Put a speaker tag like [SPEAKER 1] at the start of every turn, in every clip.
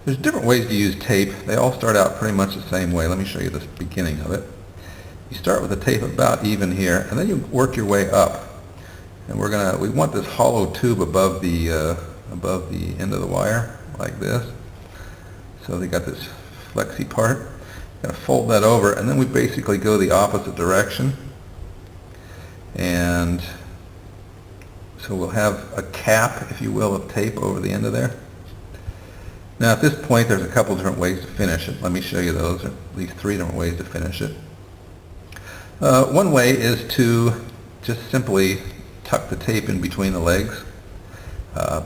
[SPEAKER 1] There's different ways to use tape. They all start out pretty much the same way. Let me show you the beginning of it. You start with the tape about even here, and then you work your way up. And we want this hollow tube above the end of the wire, like this. So they got this flexy part. You're going to fold that over, and then we basically go the opposite direction. And so we'll have a cap, if you will, of tape over the end of there. Now at this point there's a couple different ways to finish it. Let me show you those, or at least 3 different ways to finish it. One way is to just simply tuck the tape in between the legs,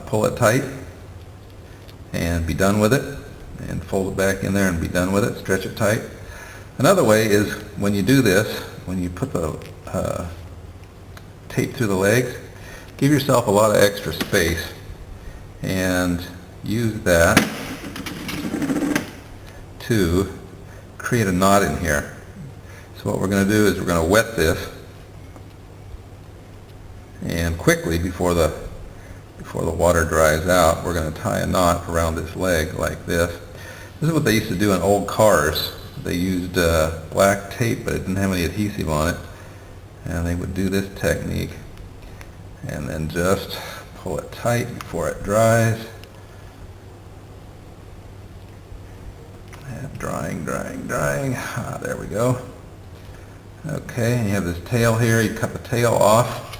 [SPEAKER 1] pull it tight, and be done with it, and fold it back in there and be done with it, stretch it tight. Another way is when you do this, when you put the tape through the legs, give yourself a lot of extra space and use that to create a knot in here. So what we're going to do is we're going to wet this, and quickly before the water dries out, we're going to tie a knot around this leg like this. This is what they used to do in old cars. They used black tape, but it didn't have any adhesive on it, and they would do this technique and then just pull it tight before it dries. And drying. There we go. Okay, and you have this tail here. You cut the tail off,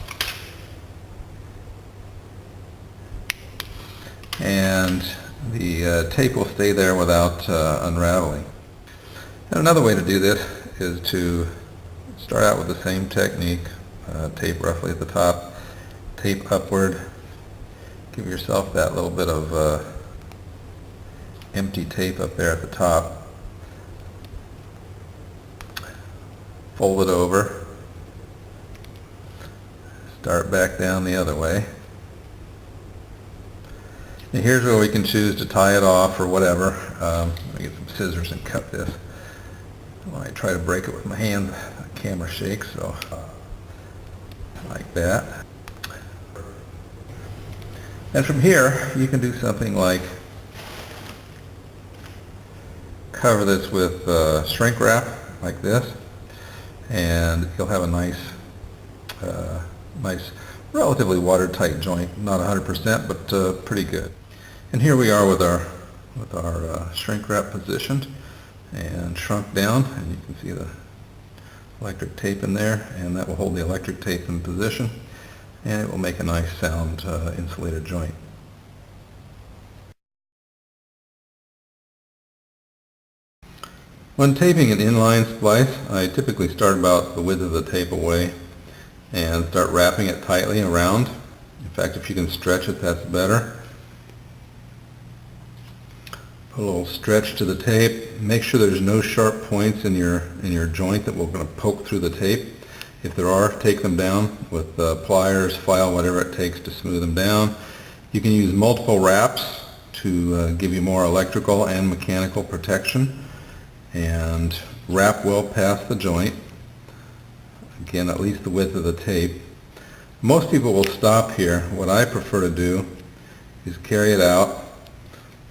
[SPEAKER 1] and the tape will stay there without unraveling. And another way to do this is to start out with the same technique. Tape roughly at the top, tape upward. Give yourself that little bit of empty tape up there at the top. Fold it over. Start back down the other way. And here's where we can choose to tie it off or whatever. Let me get some scissors and cut this. When I try to break it with my hand, the camera shakes, so like that. And from here, you can do something like cover this with shrink wrap, like this, and you'll have a nice, relatively watertight joint. Not 100%, but pretty good. And here we are with our shrink wrap positioned and shrunk down, and you can see the electric tape in there, and that will hold the electric tape in position, and it will make a nice sound insulated joint. When taping an inline splice, I typically start about the width of the tape away and start wrapping it tightly around. In fact, if you can stretch it, that's better. Put a little stretch to the tape. Make sure there's no sharp points in your joint that we're going to poke through the tape. If there are, take them down with pliers, file, whatever it takes to smooth them down. You can use multiple wraps to give you more electrical and mechanical protection, and wrap well past the joint. Again, at least the width of the tape. Most people will stop here. What I prefer to do is carry it out,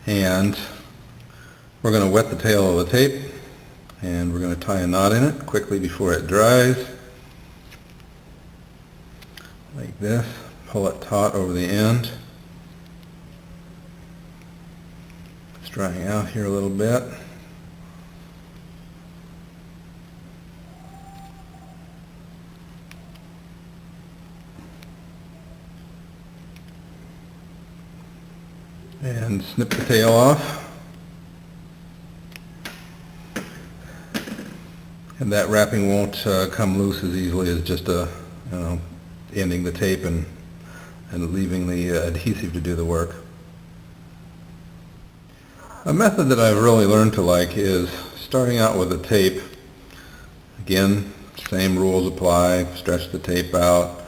[SPEAKER 1] and we're going to wet the tail of the tape, and we're going to tie a knot in it quickly before it dries. Like this. Pull it taut over the end. It's drying out here a little bit. And snip the tail off. And that wrapping won't come loose as easily as just ending the tape and leaving the adhesive to do the work. A method that I've really learned to like is starting out with the tape. Again, same rules apply. Stretch the tape out,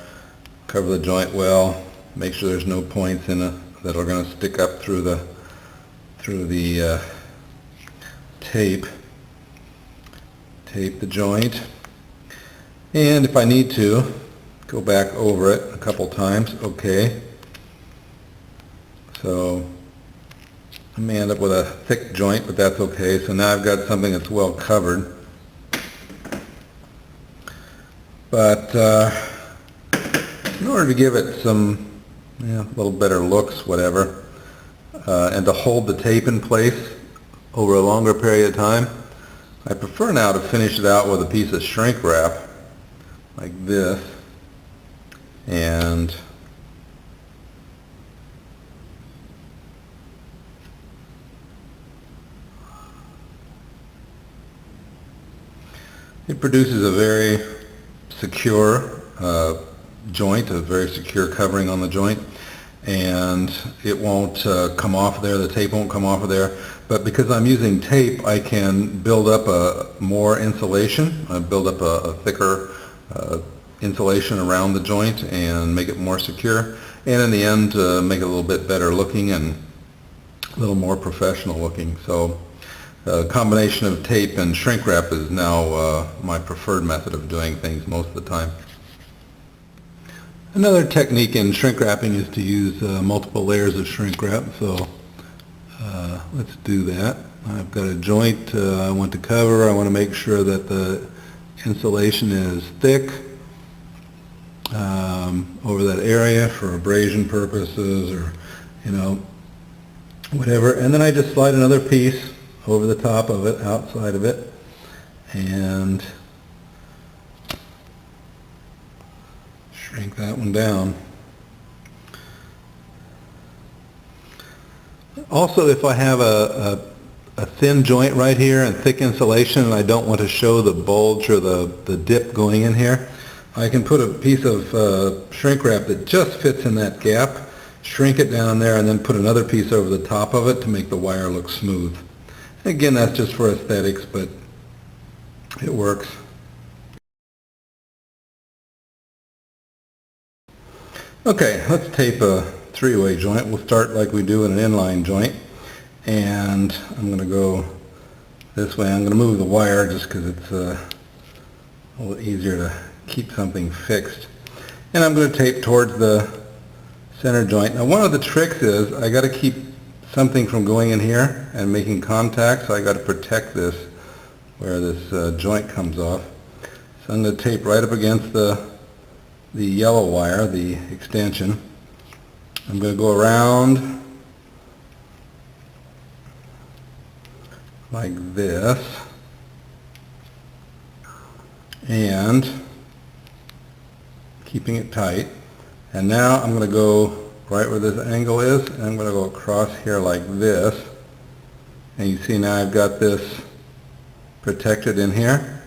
[SPEAKER 1] cover the joint well, make sure there's no points in it that are going to stick up through the tape. Tape the joint, and if I need to, go back over it a couple times. Okay, so may end up with a thick joint, but that's okay. So now I've got something that's well covered. But in order to give it some little better looks, whatever, and to hold the tape in place over a longer period of time, I prefer now to finish it out with a piece of shrink wrap like this, and it produces a very secure joint, a very secure covering on the joint, and it won't come off there, the tape won't come off of there. But because I'm using tape, I can build up more insulation, build up a thicker insulation around the joint and make it more secure, and in the end make it a little bit better looking and a little more professional looking. So a combination of tape and shrink wrap is now my preferred method of doing things most of the time. Another technique in shrink wrapping is to use multiple layers of shrink wrap. So let's do that. I've got a joint I want to cover. I want to make sure that the insulation is thick over that area for abrasion purposes, or whatever. And then I just slide another piece over the top of it, outside of it, and shrink that one down. Also, if I have a thin joint right here and thick insulation and I don't want to show the bulge or the dip going in here, I can put a piece of shrink wrap that just fits in that gap, shrink it down there, and then put another piece over the top of it to make the wire look smooth. Again, that's just for aesthetics, but it works. Okay, let's tape a three-way joint. We'll start like we do in an inline joint, and I'm going to go this way. I'm going to move the wire just because it's a little easier to keep something fixed. And I'm going to tape towards the center joint. Now, one of the tricks is I got to keep something from going in here and making contact, so I got to protect this where this joint comes off. So I'm going to tape right up against the yellow wire, the extension. I'm going to go around like this, and keeping it tight. And now I'm going to go right where this angle is, and I'm going to go across here like this. And you see now I've got this protected in here.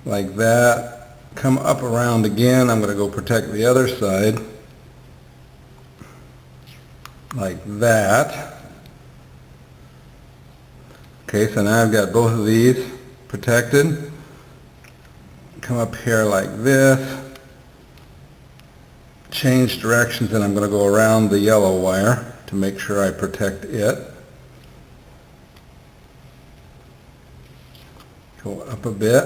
[SPEAKER 1] Like that. Come up around again. I'm going to go protect the other side. Like that. Okay, so now I've got both of these protected. Come up here like this. Change directions, and I'm going to go around the yellow wire to make sure I protect it. Go up a bit.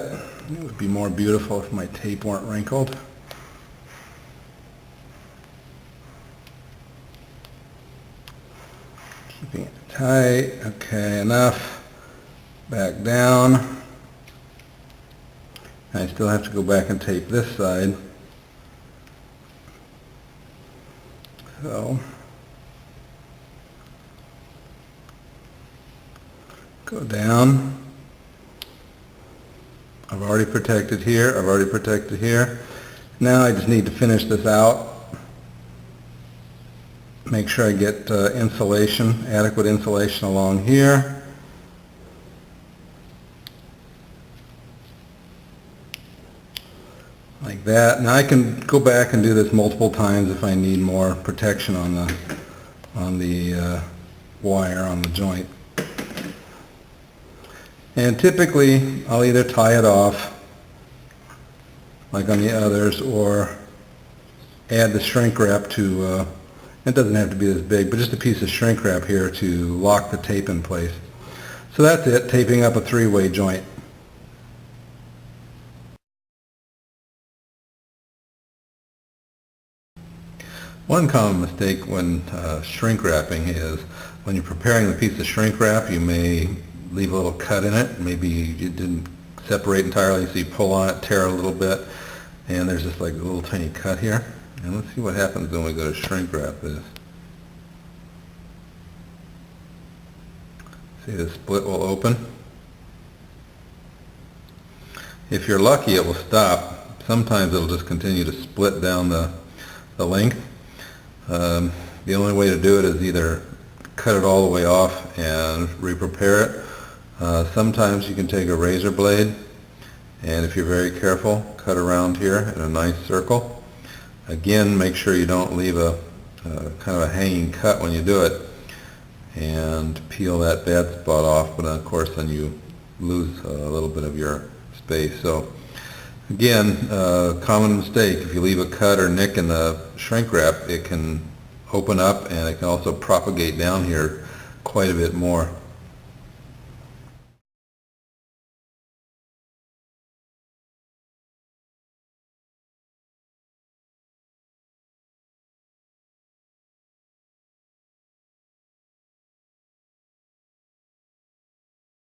[SPEAKER 1] It would be more beautiful if my tape weren't wrinkled. Keeping it tight. Okay, enough. Back down. I still have to go back and tape this side. So, go down. I've already protected here, I've already protected here. Now I just need to finish this out. Make sure I get insulation, adequate insulation along here. Like that. Now I can go back and do this multiple times if I need more protection on the wire on the joint. And typically I'll either tie it off like on the others, or add the shrink wrap to, it doesn't have to be this big, but just a piece of shrink wrap here to lock the tape in place. So that's it, taping up a three-way joint. One common mistake when shrink wrapping is when you're preparing the piece of shrink wrap, you may leave a little cut in it. Maybe you didn't separate entirely, so you pull on it, tear a little bit, and there's just like a little tiny cut here. And let's see what happens when we go to shrink wrap this. See, the split will open. If you're lucky, it will stop. Sometimes it'll just continue to split down the length. The only way to do it is either cut it all the way off and re-prepare it. Sometimes you can take a razor blade, and if you're very careful, cut around here in a nice circle. Again, make sure you don't leave a kind of a hanging cut when you do it, and peel that bad spot off, but of course then you lose a little bit of your space. So again, common mistake, if you leave a cut or nick in the shrink wrap, it can open up and it can also propagate down here quite a bit more.